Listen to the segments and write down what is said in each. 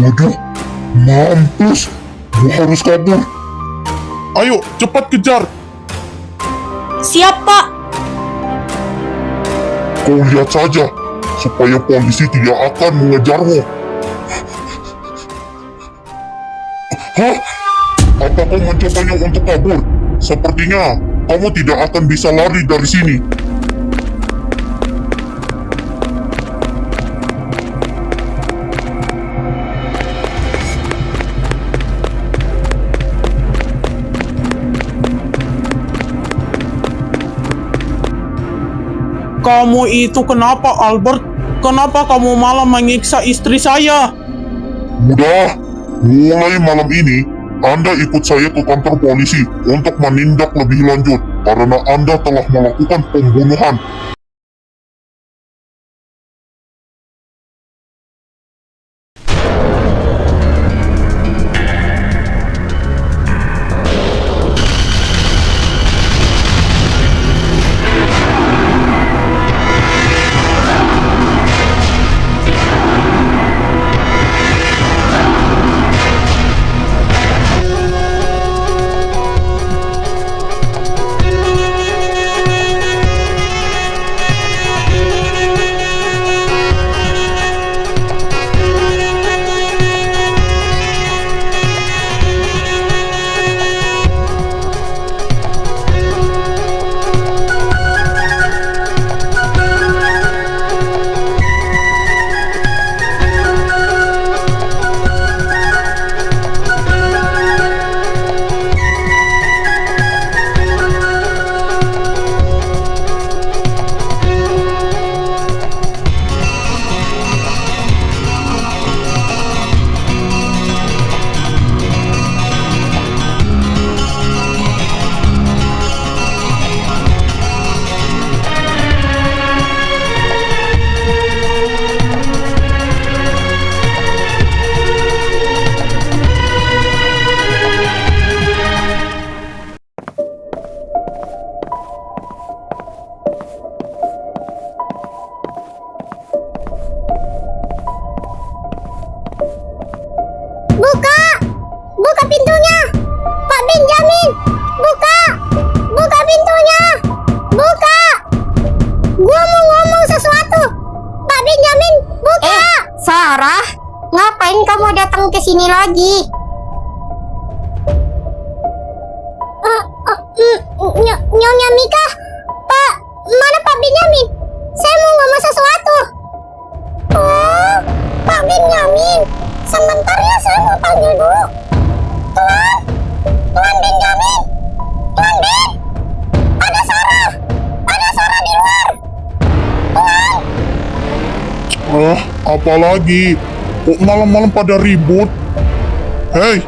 Waduh, mampus. Gua harus kabur. Ayo, cepat kejar. Siap, Pak. Kau lihat saja, supaya polisi tidak akan mengejarmu. Hah? Apa kau mencobanya untuk kabur? Sepertinya kamu tidak akan bisa lari dari sini. Kamu itu kenapa, Albert? Kenapa kamu malah menyiksa istri saya? Mudah, mulai malam ini, Anda ikut saya ke kantor polisi untuk menindak lebih lanjut karena Anda telah melakukan pembunuhan. Buka! Buka pintunya! Pak Benjamin! Buka! Buka pintunya! Buka! Gua mau ngomong sesuatu! Pak Benjamin, buka! Sarah, ngapain kamu datang ke sini lagi? Nyonya Mika? Pak, mana Pak Benjamin? Saya mau ngomong sesuatu. Oh, Pak Benjamin. Sebentar ya, saya mau panggil dulu. Tuan Benjamin, Tuan Ben, ada Sarah di luar. Tuan, Apa lagi? Kok malam-malam pada ribut? Hei,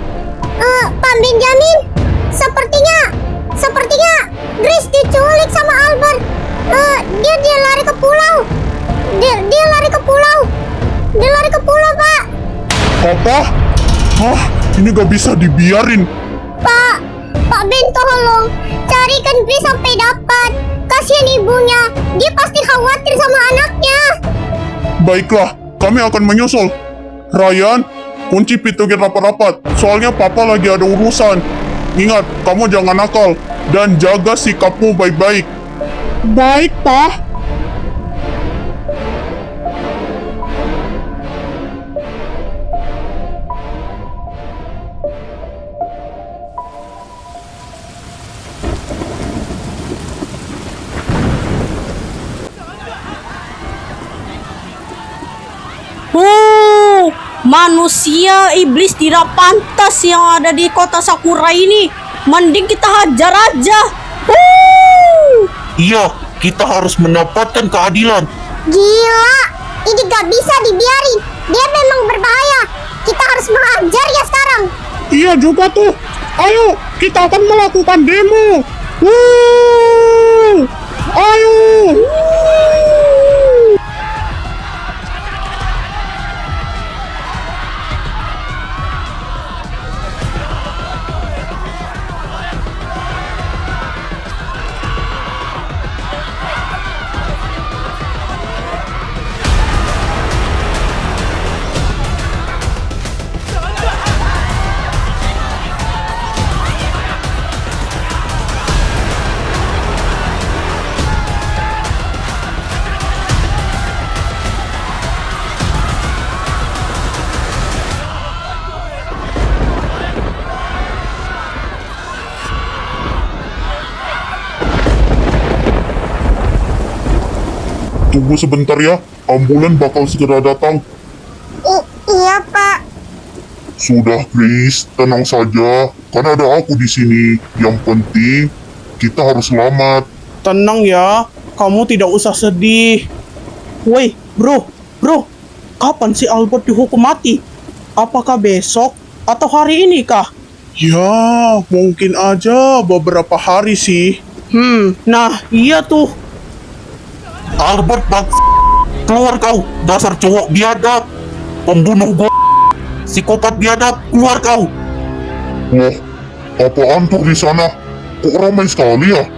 Pak Benjamin, sepertinya Grace diculik sama Albert. Dia lari ke pulau. Dia lari ke pulau. Dia lari ke pulau, Pak. apa? Hah? Ini gak bisa dibiarin. Pak Ben, tolong carikan Grace sampai dapat. Kasihan ibunya, dia pasti khawatir sama anaknya. Baiklah, kami akan menyusul. Ryan, kunci pintu gate rapat-rapat. Soalnya papa lagi ada urusan. Ingat, kamu jangan nakal dan jaga sikapmu baik-baik. Baik, Pak. Manusia iblis tidak pantas yang ada di kota Sakura ini. Mending kita hajar aja. Iya, kita harus mendapatkan keadilan. Gila, ini gak bisa dibiarin. Dia memang berbahaya. Kita harus menghajar ya sekarang. Iya juga tuh. Ayo, kita akan melakukan demo. Ayo. Tunggu sebentar ya, ambulan bakal segera datang. Iya, Pak. Sudah, Chris, tenang saja. Kan ada aku di sini. Yang penting, kita harus selamat. Tenang ya, kamu tidak usah sedih. Woi, bro, kapan si Albert dihukum mati? Apakah besok atau hari ini kah? Ya, mungkin aja beberapa hari sih. Nah iya tuh. Albert bang, keluar kau, dasar cowok biadab, pembunuh psikopat biadab, keluar kau. Wah, apaan tuh di sana? Kok ramai sekali ya?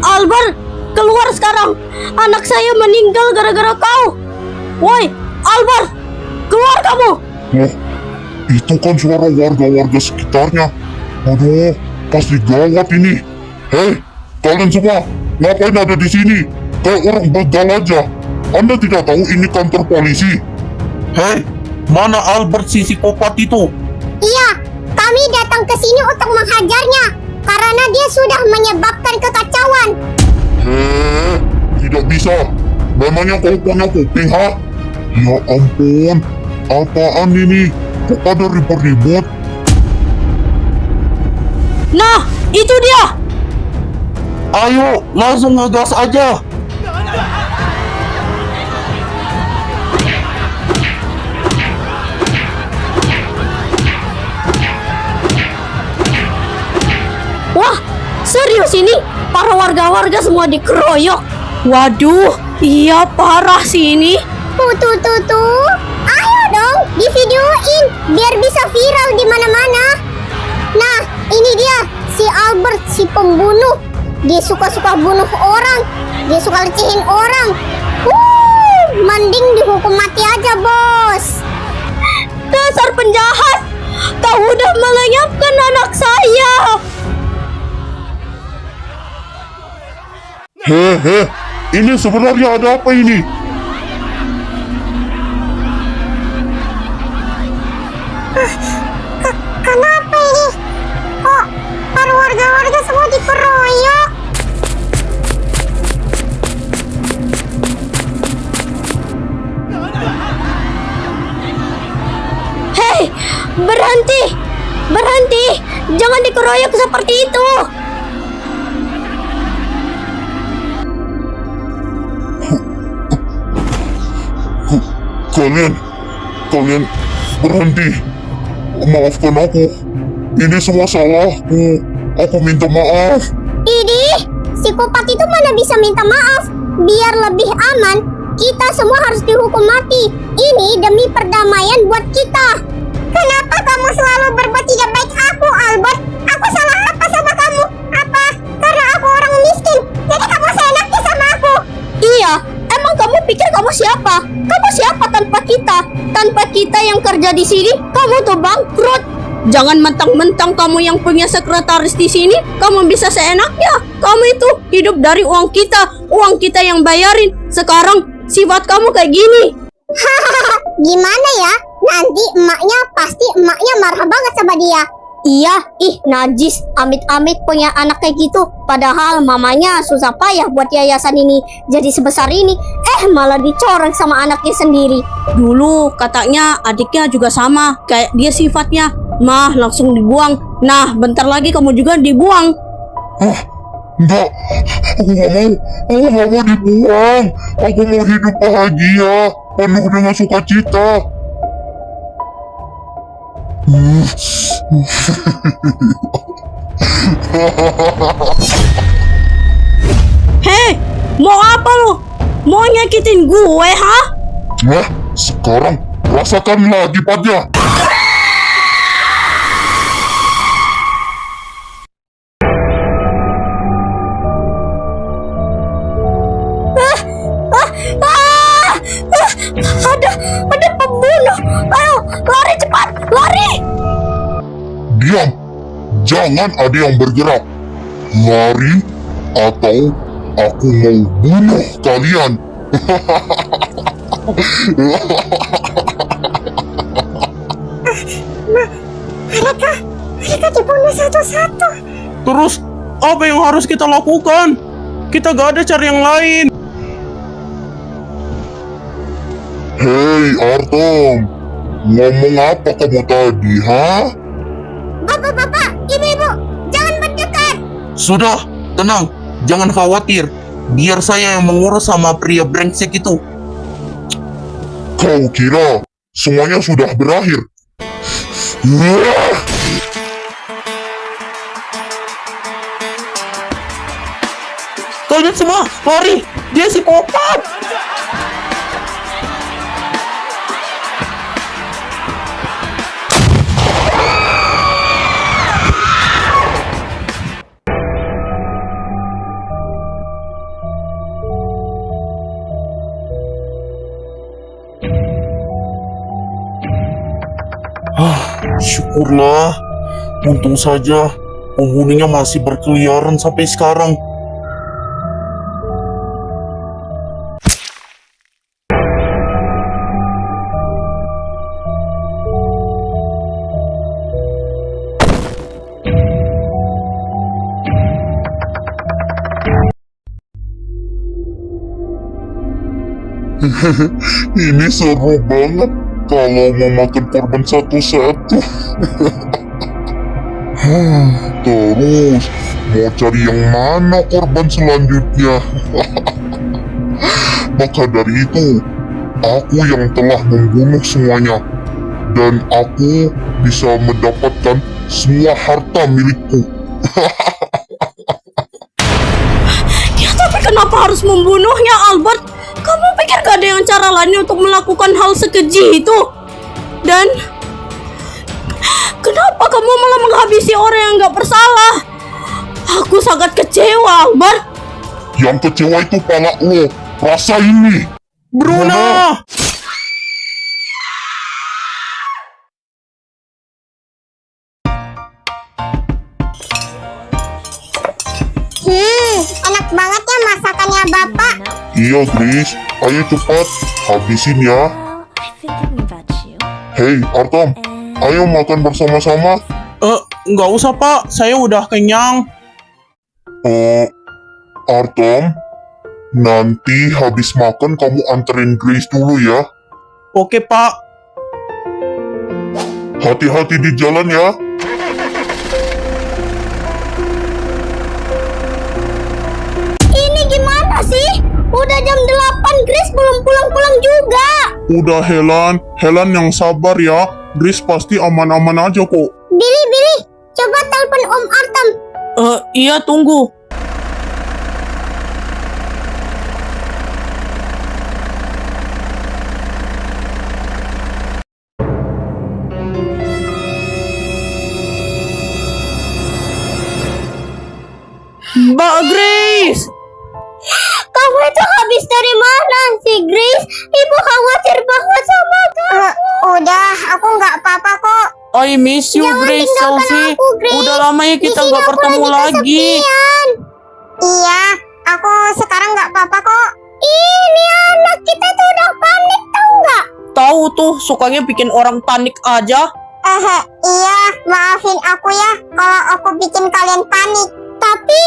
Albert, keluar sekarang. Anak saya meninggal gara-gara kau. Woi, Albert, keluar kamu. Wah, itu kan suara warga-warga sekitarnya. Aduh, pasti gawat ini. Hei, kalian semua, ngapain ada di sini? Kayak orang begal aja. Anda tidak tahu ini kantor polisi? Hei, mana Albert si psikopat itu? Iya, kami datang ke sini untuk menghajarnya karena dia sudah menyebabkan kekacauan. Tidak bisa. Memangnya kau punya kuping, ha? Ya ampun, apaan ini? Kok ada ribut-ribut? Nah, itu dia. Ayo, langsung ngegas aja. Wah, serius ini? Para warga-warga semua dikeroyok. Waduh, iya parah sih ini. Tuh. Ayo dong, divideoin biar bisa viral di mana-mana. Nah, ini dia si Albert, si pembunuh. Dia suka-suka bunuh orang. Dia suka lecehin orang. Mending dihukum mati aja, Bos. Dasar penjahat. Kau udah melenyapkan anak saya. Ini sebenarnya ada apa ini? Kenapa ini? Kok para warga-warga semua dikeroyok? Hei, berhenti. Jangan dikeroyok seperti itu. Kalian berhenti. Maafkan aku. Ini semua salahku. Aku minta maaf. Idih, psikopat itu mana bisa minta maaf? Biar lebih aman, kita semua harus dihukum mati. Ini demi perdamaian buat kita. Kenapa kamu selalu berbuat tidak baik aku, Albert? Aku salah apa sama kamu? Apa? Karena aku orang miskin. Jadi kamu seenaknya sama aku. Iya, emang kamu pikir kamu siapa? Kamu siapa tanpa kita? Tanpa kita yang kerja di sini, kamu tuh bangkrut. Jangan mentang-mentang kamu yang punya sekretaris di sini, kamu bisa seenaknya. Kamu itu hidup dari uang kita yang bayarin. Sekarang sifat kamu kayak gini. Hahaha, gimana ya? Nanti pasti emaknya marah banget sama dia. Iya, najis. Amit-amit punya anak kayak gitu. Padahal mamanya susah payah buat yayasan ini jadi sebesar ini. Malah dicoreng sama anaknya sendiri. Dulu katanya adiknya juga sama kayak dia sifatnya. Mah, langsung dibuang. Nah, bentar lagi kamu juga dibuang. Enggak, aku nggak mau dibuang. Aku mau hidup bahagia, penuh dengan sukacita. Hei, mau apa lo? Mau nyakitin gue, ha? Nah, sekarang rasakan lagi padnya. Ada pembunuh. Ayo, lari cepat, lari. Diam, jangan ada yang bergerak. Lari atau aku mau bunuh kalian. Mereka dibunuh satu-satu. Terus apa yang harus kita lakukan? Kita gak ada cara yang lain. Hei Artem, ngomong apa kamu tadi, ha? Bapak-bapak, ibu-ibu, jangan mendekat. Sudah, tenang, jangan khawatir. Biar saya yang mengurus sama pria brengsek itu. Kau kira semuanya sudah berakhir? Kalian semua, lari! Dia psikopat! Syukurlah, untung saja penghuninya masih berkeliaran sampai sekarang. Ini seru banget kalau memakan korban satu-satu. Terus, mau cari yang mana korban selanjutnya? Maka dari itu, aku yang telah membunuh semuanya. Dan aku bisa mendapatkan semua harta milikku. Ya tapi kenapa harus membunuhnya, Albert? Kamu pikir gak ada yang cara lain untuk melakukan hal sekeji itu? Dan kenapa kamu malah menghabisi orang yang gak bersalah? Aku sangat kecewa, Albert. Yang kecewa itu pala lo. Rasa ini. Bruna! Enak banget ya masakannya Bapak. Iya, Grace. Ayo cepat. Habisin ya. I've been thinking about you. Hei, Artem. Ayo makan bersama-sama. Nggak usah pak, saya udah kenyang. Artem. Nanti habis makan kamu anterin Grace dulu ya. Oke pak. Hati-hati di jalan ya. Ini gimana sih? Udah jam 8, Grace belum pulang-pulang juga. Udah Helen yang sabar ya. Grace pasti aman-aman aja kok. Billy, coba telepon Om Artem. Iya tunggu. Mbak Grace! Kamu itu habis dari mana sih, Grace? Ibu khawatir banget sama kamu. Udah, aku nggak apa-apa kok. I miss you, Jangan Grace tinggalkan Chelsea. aku, Grace. Udah lama ya kita Di sini nggak aku bertemu lagi. kesepian. Iya, aku sekarang nggak apa-apa kok. Ini anak kita tuh udah panik tau nggak? Tahu tuh, sukanya bikin orang panik aja. Iya, maafin aku ya kalau aku bikin kalian panik. Tapi,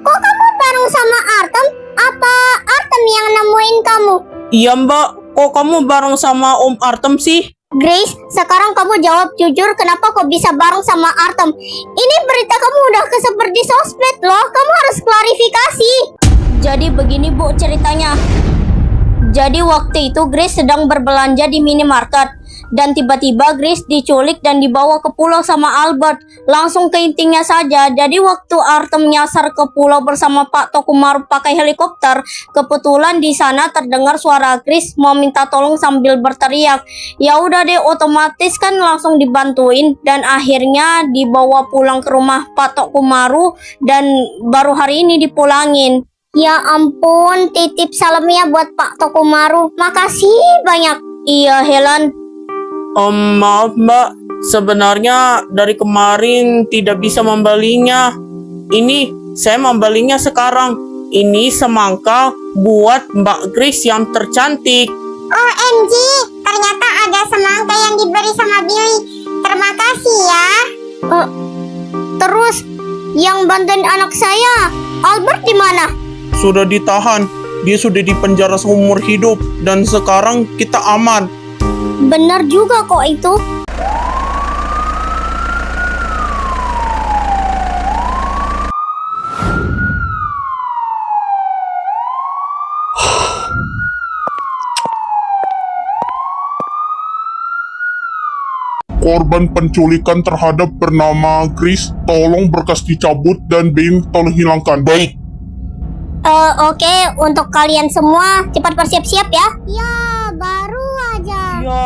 kok kamu bareng sama Artem? Apa Artem yang nemuin kamu? Iya mbak, kok kamu bareng sama Om Artem sih? Grace, sekarang kamu jawab jujur kenapa kok bisa bareng sama Artem. Ini berita kamu udah kesebar di sosmed loh. Kamu harus klarifikasi. Jadi begini bu ceritanya. Jadi waktu itu Grace sedang berbelanja di minimarket. Dan tiba-tiba Grace diculik dan dibawa ke pulau sama Albert. Langsung ke intinya saja. Jadi waktu Artem nyasar ke pulau bersama Pak Tokumaru pakai helikopter, kebetulan di sana terdengar suara Grace mau minta tolong sambil berteriak. Ya udah deh, otomatis kan langsung dibantuin dan akhirnya dibawa pulang ke rumah Pak Tokumaru dan baru hari ini dipulangin. Ya ampun, titip salamnya buat Pak Tokumaru. Makasih banyak. Iya, Helen. Maaf mbak, sebenarnya dari kemarin tidak bisa membelinya. Ini, saya membelinya sekarang. Ini semangka buat Mbak Grace yang tercantik. OMG, ternyata ada semangka yang diberi sama Billy. Terima kasih ya. Terus, yang bantuin anak saya, Albert di mana? Sudah ditahan, dia sudah dipenjara seumur hidup dan sekarang kita aman. benar juga kok itu. Korban penculikan terhadap bernama Chris, tolong berkas dicabut dan Bing tolong hilangkan. Baik, Oke, untuk kalian semua cepat bersiap-siap ya. Ya, baru aja. Ya.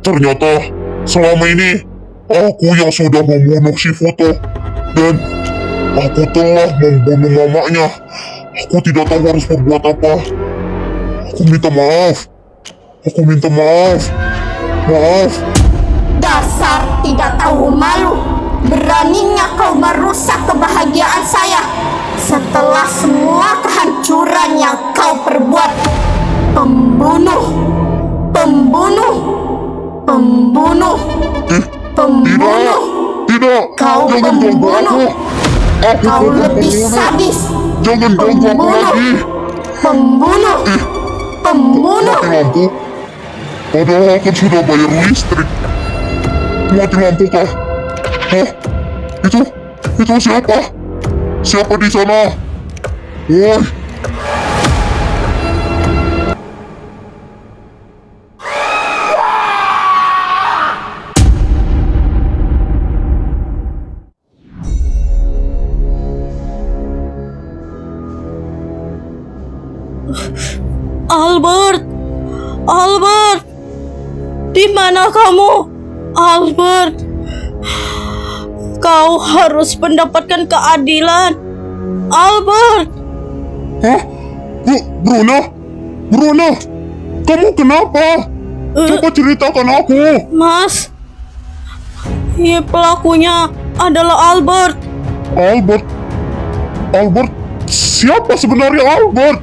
Ternyata selama ini aku yang sudah membunuh si Futo dan aku telah membunuh mamanya. Aku tidak tahu harus berbuat apa. Aku minta maaf. Aku minta maaf. Maaf. Dasar tidak tahu malu. Beraninya kau merusak kebahagiaan saya. Setelah semua kehancuran yang kau perbuat. Pembunuh. Pembunuh. Pembunuh. Pembunuh. Tidak. Kau Jangan ganggu pembunuh. aku. Aku Kau bukan lebih pembunuh. sadis. Jangan ganggu aku lagi. Pembunuh. Pembunuh. Mati lampu. Padahal kan sudah bayar listrik. Mati lampu kah? Hah? Itu siapa? Siapa di sana? Woi. Albert. Albert. Di mana kamu? Albert. Kau harus mendapatkan keadilan. Albert. Hah? Bruna? Bruna? Kamu kenapa? Coba ceritakan aku. Mas. Ya, pelakunya adalah Albert. Albert? Albert? Siapa sebenarnya Albert?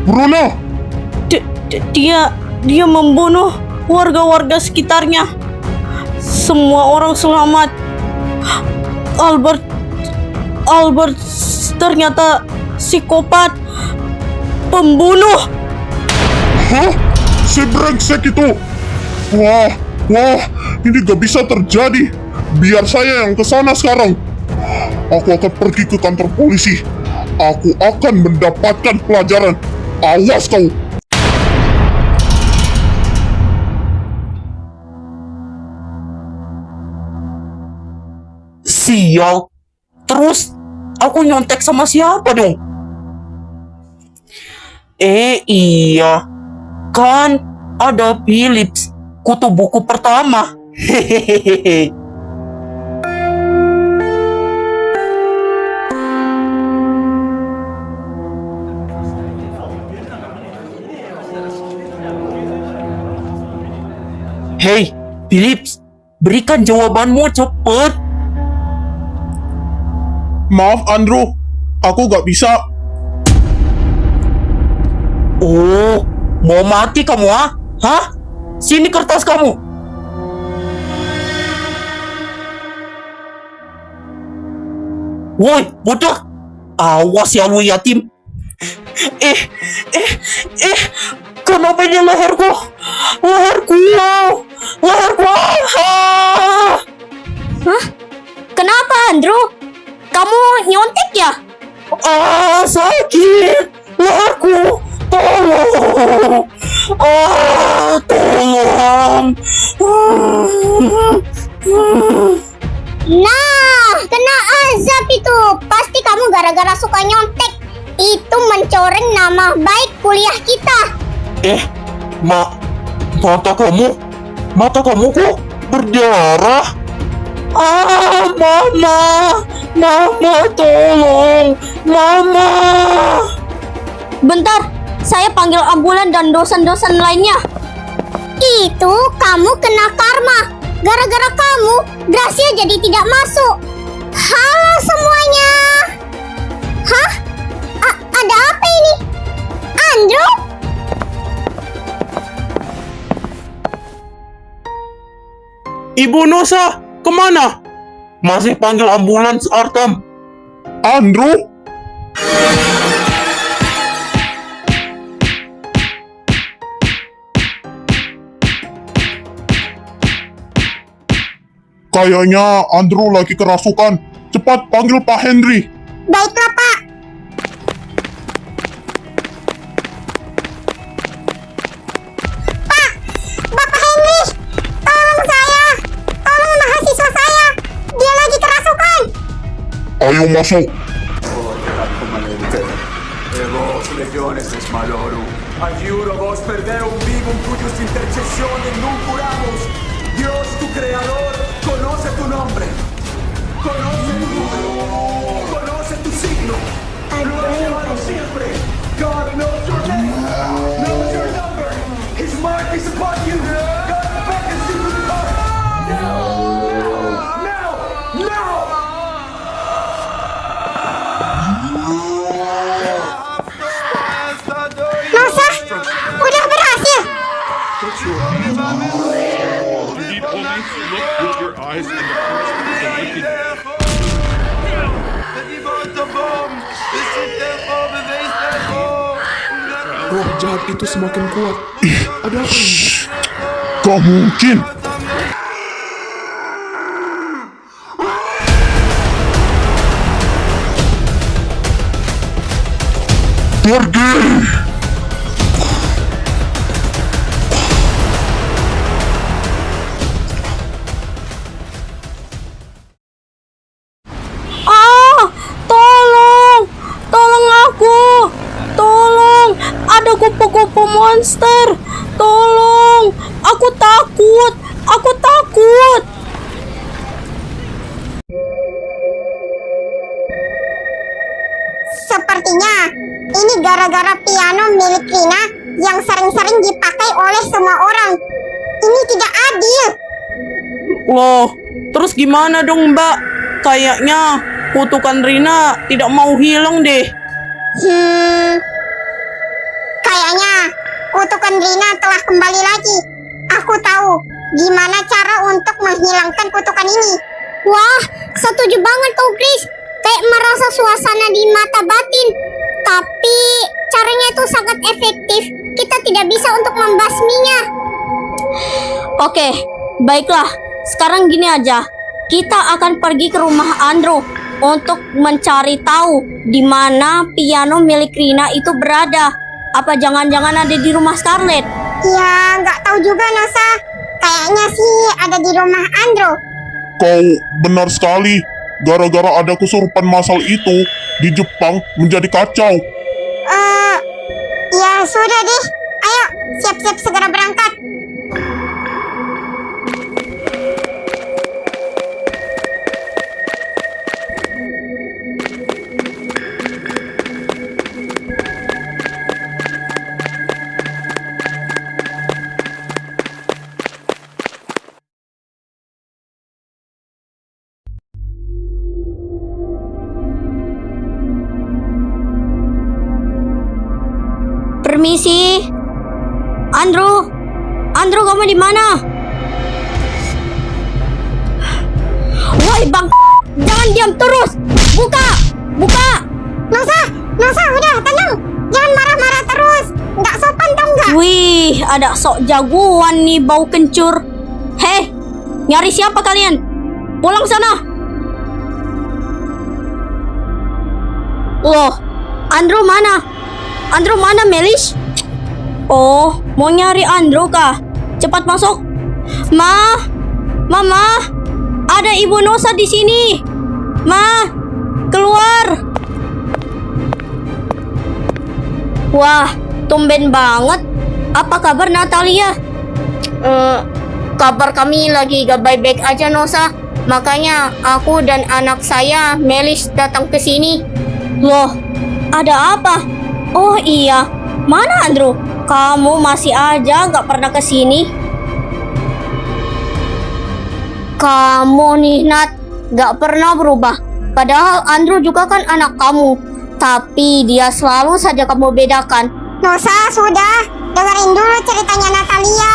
Bruna? Dia membunuh warga-warga sekitarnya. Semua orang selamat. Albert ternyata psikopat, pembunuh. Hah? Si brengsek itu? Wah, ini gak bisa terjadi. Biar saya yang kesana sekarang. Aku akan pergi ke kantor polisi. Aku akan mendapatkan pelajaran. Awas kau. Sial. Terus aku nyontek sama siapa dong? Iya. Kan ada Philips, kutu buku pertama. Hehehe. Hei, Philips, berikan jawabanmu cepet. Maaf Andrew, aku gak bisa. Oh, mau mati kamu, ah? Hah? Sini kertas kamu. Woi, bodoh. Awas ya lu yatim. Kenapa ini leherku? Leherku. Ah! Hah? Kenapa, Andrew? Kamu nyontek ya? Ah, sakit. Leherku. Tolong. Ah, tolong. Nah, kena azab itu. Pasti kamu gara-gara suka nyontek. Itu mencoreng nama baik kuliah kita. mata kamu kok berdarah? Ah, Mama, tolong. Mama. Bentar, saya panggil ambulan dan dosen-dosen lainnya. Itu kamu kena karma. Gara-gara kamu, Gracia jadi tidak masuk. Halo semuanya. Hah? Ada apa ini? Andrew? Ibu Nosa, kemana? Masih panggil ambulans, Arkham. Andrew? Kayaknya Andrew lagi kerasukan. Cepat panggil Pak Henry. Baiklah, Pak. Pak, Bapak Henry, tolong saya. Tolong mahasiswa saya. Dia lagi kerasukan. Ayo masuk. E vos, legiones es malorum, adiuro vos perderum vivum cuyos intercesiones nun curamos. Dios, tu creador, conoce tu nombre, conoce tu número, conoce tu signo, lo has llevado siempre. God knows your name, knows your number, his mark is upon you. God beckons you to depart. Now! Now! Now! Nosa, udah berhasil. Roh jahat itu semakin kuat. Ada apa ini? Gak mungkin. Pergi! Ah, tolong! Tolong aku! Tolong! Ada kupu-kupu monster! Tolong! Aku takut! Aku takut! Sepertinya ini gara-gara piano milik Rina yang sering-sering dipakai oleh semua orang. Ini tidak adil. Loh, terus gimana dong Mbak? Kayaknya kutukan Rina tidak mau hilang deh. Kayaknya kutukan Rina telah kembali lagi. Aku tahu gimana cara untuk menghilangkan kutukan ini. Wah, setuju banget tuh, Chris. Kayak merasa suasana di mata batin. Tapi caranya itu sangat efektif. Kita tidak bisa untuk membasminya. Oke, baiklah. Sekarang gini aja. Kita akan pergi ke rumah Andrew untuk mencari tahu di mana piano milik Rina itu berada. Apa jangan-jangan ada di rumah Scarlett? Ya, nggak tahu juga, Nosa. Kayaknya sih ada di rumah Andrew. Kau benar sekali. Gara-gara ada kesurupan masal itu, di Jepang menjadi kacau. Ya sudah deh. Ayo, siap-siap segera berangkat. Permisi. Andrew. Andrew, kamu di mana? Woi, Bang. Jangan diam terus. Buka. Buka. Nosa, udah tenang. Jangan marah-marah terus. Nggak sopan tau nggak? Wih, ada sok jagoan nih bau kencur. Hei, nyari siapa kalian? Pulang sana. Loh, Andrew mana? Andrew mana, Melis? Oh, mau nyari Andrew kah? Cepat masuk. Mama, ada Ibu Nosa di sini. Ma, keluar. Wah, tumben banget. Apa kabar Natalia? Kabar kami lagi gak baik-baik aja, Nosa. Makanya aku dan anak saya, Melis, datang ke sini. Loh, ada apa? Oh iya, mana Andrew? Kamu masih aja gak pernah ke sini. Kamu nih, Nat, gak pernah berubah. Padahal Andrew juga kan anak kamu. Tapi dia selalu saja kamu bedakan. Nosa, sudah. Dengerin dulu ceritanya Natalia.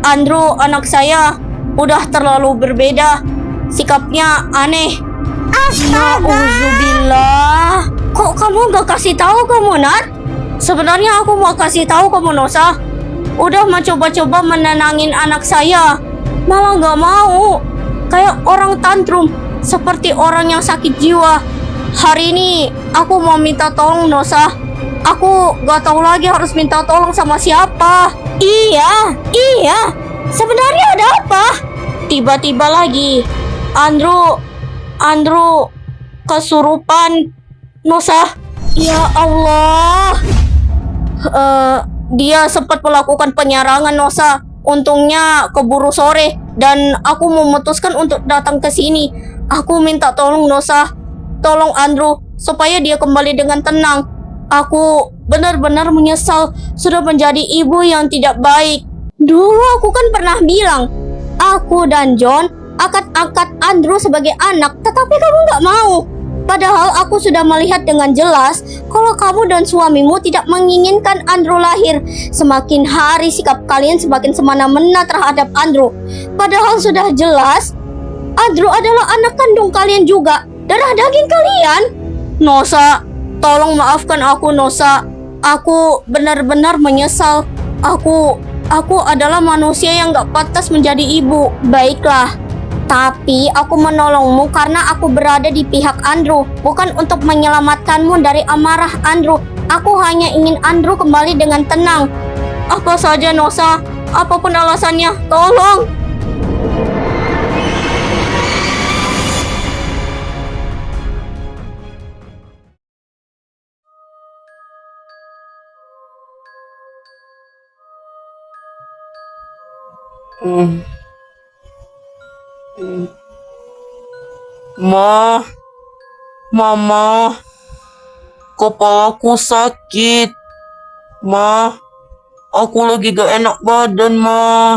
Andrew, anak saya udah terlalu berbeda. sikapnya aneh. Astaga. Nauzubillah. Kok kamu gak kasih tahu kamu, Nar? Sebenarnya aku mau kasih tahu kamu, Nosa. Udah mencoba-coba menenangin anak saya, malah gak mau. Kayak orang tantrum, seperti orang yang sakit jiwa. Hari ini aku mau minta tolong, Nosa. Aku gak tahu lagi harus minta tolong sama siapa. Iya. Sebenarnya ada apa? Tiba-tiba lagi, Andrew kesurupan, Nosa. Ya Allah. Dia sempat melakukan penyerangan, Nosa. Untungnya keburu sore dan aku memutuskan untuk datang ke sini. Aku minta tolong, Nosa. Tolong Andrew supaya dia kembali dengan tenang. Aku benar-benar menyesal sudah menjadi ibu yang tidak baik. Dulu aku kan pernah bilang, aku dan John akan angkat Andrew sebagai anak, tetapi kamu gak mau. Padahal aku sudah melihat dengan jelas kalau kamu dan suamimu tidak menginginkan Andrew lahir. Semakin hari sikap kalian semakin semena-mena terhadap Andrew. Padahal sudah jelas Andrew adalah anak kandung kalian juga, darah daging kalian. Nosa, tolong maafkan aku, Nosa. Aku benar-benar menyesal. Aku adalah manusia yang gak pantas menjadi ibu. Baiklah. Tapi aku menolongmu karena aku berada di pihak Andrew, bukan untuk menyelamatkanmu dari amarah Andrew. Aku hanya ingin Andrew kembali dengan tenang. Apa saja, Nosa, apapun alasannya, tolong. Mama, kepalaku sakit. Ma, aku lagi gak enak badan, Ma.